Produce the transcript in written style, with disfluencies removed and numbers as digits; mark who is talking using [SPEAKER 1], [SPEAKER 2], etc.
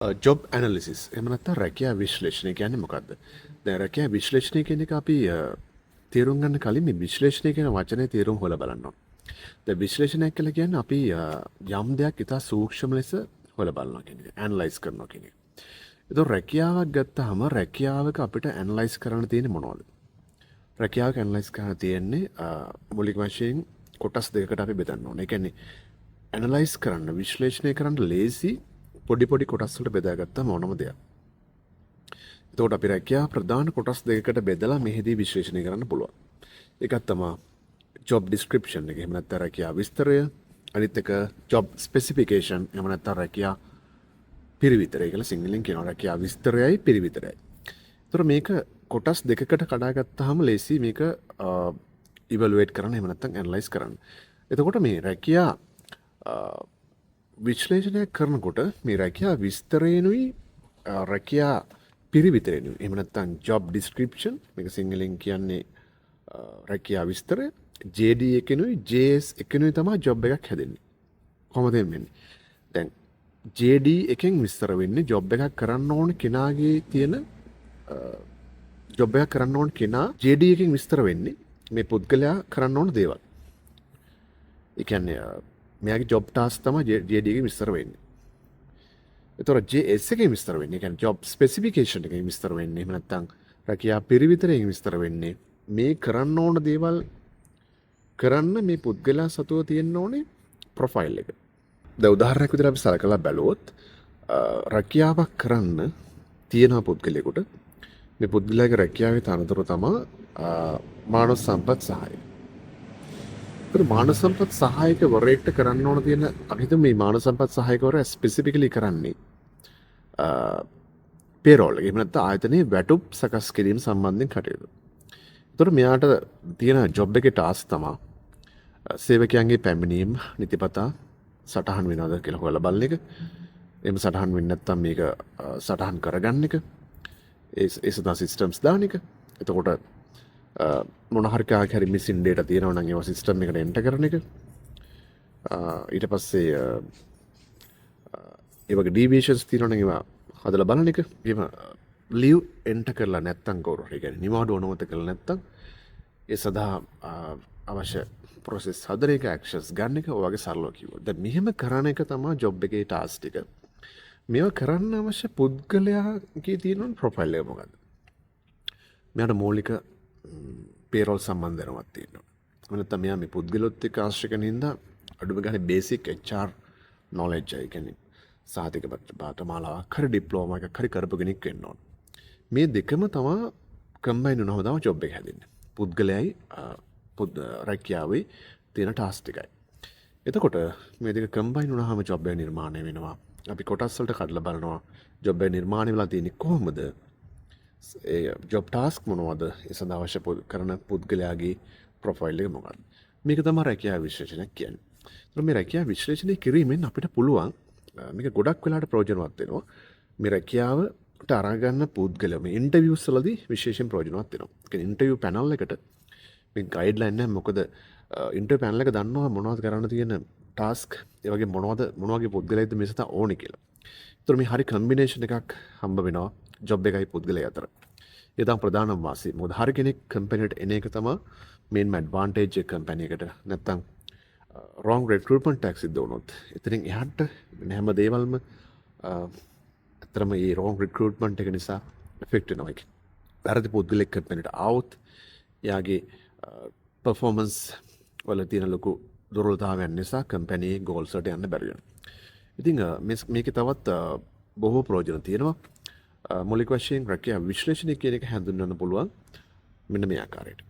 [SPEAKER 1] Job analysis එහෙම නැත්නම් රැකියා විශ්ලේෂණය කියන්නේ මොකක්ද? දැන් රැකියා විශ්ලේෂණය කියන එක අපි තේරුම් ගන්න කලින් මේ විශ්ලේෂණය කියන වචනේ තේරුම් හොයලා බලන්න ඕන. දැන් විශ්ලේෂණයක් කියලා කියන්නේ අපි යම් දෙයක් ඉතා සූක්ෂම ලෙස හොයලා බලනවා කියන එක, ඇනලයිස් කරනවා කියන එක. ඒතකොට රැකියාවක් ගත්තාම රැකියාවක අපිට ඇනලයිස් කරන්න තියෙන්නේ මොනවද? රැකියාවක ඇනලයිස් කරන්න තියෙන්නේ මූලික වශයෙන් කොටස් දෙකකට අපි බෙදන්න ඕනේ. ඒ කියන්නේ ඇනලයිස් කරන්න, විශ්ලේෂණය කරන්න ලේසි පොඩි පොඩි කොටස් වලට බෙදාගත්තාම ඕනම දෙයක්. එතකොට අපි රැකියාව ප්‍රධාන කොටස් දෙකකට බෙදලා මෙහිදී විශ්ලේෂණය කරන්න පුළුවන්. එකක් තමයි job description එක. එහෙම නැත්නම් රැකියාව විස්තරය. අනිත් එක job specification. එහෙම නැත්නම් රැකියාව පිරිවිතරය කියලා සිංහලෙන් කියනවා. රැකියාව විස්තරයයි පිරිවිතරයයි. එතකොට මේක කොටස් දෙකකට කඩාගත්තාම ලේසි මේක ඉවලුවේට් කරන්න, එහෙම නැත්නම් ඇනලයිස් කරන්න. එතකොට මේ රැකියාව විශ්ලේෂණය කරනකොට මේ රැකියා විස්තරේනුයි රැකියා පිරිවිතරේනුයි, එහෙම නැත්නම් job description මේක සිංහලෙන් කියන්නේ රැකියා විස්තරය, JD එකෙනුයි JS එකෙනුයි තමයි job එකක් හැදෙන්නේ. කොහොමද වෙන්නේ? දැන් JD එකෙන් විස්තර වෙන්නේ job එකක් කරන්න ඕන කෙනාගේ තියෙන job එකක් කරන්න ඕන කෙනා JD එකෙන් විස්තර වෙන්නේ මේ පුද්ගලයා කරන්න ඕන දේවල්. ඒ කියන්නේ මෙයාගේ ජොබ් ටාස්ක් තමයි JD එකෙන් විස්තර වෙන්නේ. ඒතකොට JS එකෙන් විස්තර වෙන්නේ, ඒ කියන්නේ ජොබ් ස්පෙસિෆිකේෂන් එකෙන් විස්තර වෙන්නේ. එහෙම නැත්නම් රැකියා පිරිවිතරයෙන් විස්තර වෙන්නේ මේ කරන්න ඕන දේවල් කරන්න මේ පුද්ගලයා සතුව තියෙන්න ඕනේ ප්‍රොෆයිල් එක. දැන් උදාහරණයක් විදිහට අපි සලකලා බැලුවොත් රැකියාවක් කරන්න තියෙන පුද්ගලයෙකුට මේ පුද්ගලයාගේ රැකියාවේ තනතුර තමයි මානව සම්පත් සහායක. මානව සම්පත් සහායකවරයෙක්ට කරන්න ඕන තියෙන අපි හිතමු මේ මානව සම්පත් සහායකවරයා ස්පෙસિෆිකලි කරන්නේ පේරෝල් එක. එහෙම නැත්නම් ආයතනයේ වැටුප් සකස් කිරීම සම්බන්ධයෙන් කටයුතු. ඒතකොට මෙයාට තියෙන ජොබ් එකේ ටාස්ක් තමයි සේවකයන්ගේ පැමිණීම් නිතිපතා සටහන් වෙනවද කියලා හොයලා බලන එක. එහෙම සටහන් වෙන්නේ නැත්නම් මේක සටහන් කරගන්න එක. ඒ සදා සිස්ටම්ස් දාන එක. එතකොට මොන හරි කාගේ හරි මිසින් ඩේටා තියෙනවා නම් ඒවා සිස්ටම් එකට එන්ටර් කරන එක. ඊට පස්සේ ඒ වගේ ඩීවියේෂන්ස් තියෙනවා නම් ඒවා හදලා බලන එක. එහෙම ලීව් එන්ටර් කරලා නැත්නම් කවුරු හරි කියන්නේ නිවාඩු අනුමත කරලා නැත්නම් ඒ සඳහා අවශ්‍ය ප්‍රොසෙස් හදන එක, ඇක්ෂන්ස් ගන්න එක ඔයගේ සරලව කිව්වොත්. දැන් මෙහෙම කරන එක තමයි ජොබ් එකේ ටාස්ක් ටික. මේවා කරන්න අවශ්‍ය පුද්ගලයාගේ තියෙන ප්‍රොෆයිල් එක මොකද්ද? මෙයාට මූලික පේරෝල් සම්බන්ධ දැනුමක් තියෙනවා. නැත්නම් මෙයා මේ පුද්ගලොත් එක්ක ආශ්‍රය කරන හින්දා අඩුම ගානේ බේසික් HR knowledge එක කියන්නේ සාහිතික පාඨමාලාවක් හරි ඩිප්ලෝමා එකක් හරි කරපු කෙනෙක් වෙන්න ඕන. මේ දෙකම තමයි කම්බයින් වුණාම තමයි ජොබ් එක හැදෙන්නේ. පුද්ගලයයි රැකියාවේ තියෙන ටාස්ක් එකයි. එතකොට මේ දෙක කම්බයින් වුණාම ජොබ් එක නිර්මාණය වෙනවා. අපි කොටස් වලට කඩලා බලනවා ජොබ් එක නිර්මාණය වෙලා තියෙන්නේ කොහොමද? ඒ ජොබ් ටාස්ක් මොනවද? ඒ සඳහා අවශ්‍ය කරන පුද්ගලයාගේ ප්‍රොෆයිල් එක මොකක්ද? මේක තමයි රැකියා විශ්ලේෂණය කියන්නේ. ඒතර මේ රැකියා විශ්ලේෂණය කිරීමෙන් අපිට පුළුවන් මේක ගොඩක් වෙලාට ප්‍රයෝජනවත් වෙනවා. මේ රැකියාවට අරන් ගන්න පුද්ගලයා මේ ඉන්ටර්විව්ස් වලදී විශේෂයෙන් ප්‍රයෝජනවත් වෙනවා. ඒ කියන්නේ ඉන්ටර්විව් පැනල් එකට මේ ගයිඩ්ලයින් නැහැ. මොකද ඉන්ටර්විව් පැනල් එක දන්නවා මොනවද කරන්න තියෙන ටාස්ක්, ඒ වගේ මොනවද මොන වගේ පුද්ගලයෙක්ද මේ සතා ඕනේ කියලා. ඒතර මේ හරි කම්බිනේෂන් එකක් හම්බ වෙනවා ජොබ් එකයි පුද්ගලයා අතර. ඒ තමයි ප්‍රධානම වාසිය. මොකද හරි කෙනෙක් කම්පැනිට එන එක තමයි මේන්ම ඇඩ්වාන්ටේජ් එක කම්පැනි එකට. නැත්තම් wrong recruitment tax සිද්ධ වුණොත් එතනින් එහාට හැම දේවල්ම අතරම මේ wrong recruitment එක නිසා එෆෙක්ට් වෙනවා. ඒක වැරදි පුද්ගලෙක් කම්පැනිට ආවොත් එයාගේ performance වල තියෙන ලොකු දුර්වලතාවයන් නිසා කම්පැනි goals වලට යන්න බැරි වෙනවා. ඉතින් මේකේ තවත් බොහෝ ප්‍රයෝජන තියෙනවා. මූලික වශයෙන් රැකියා විශ්ලේෂණය කියන එක හඳුන්වන්න පුළුවන් මෙන්න මේ ආකාරයට.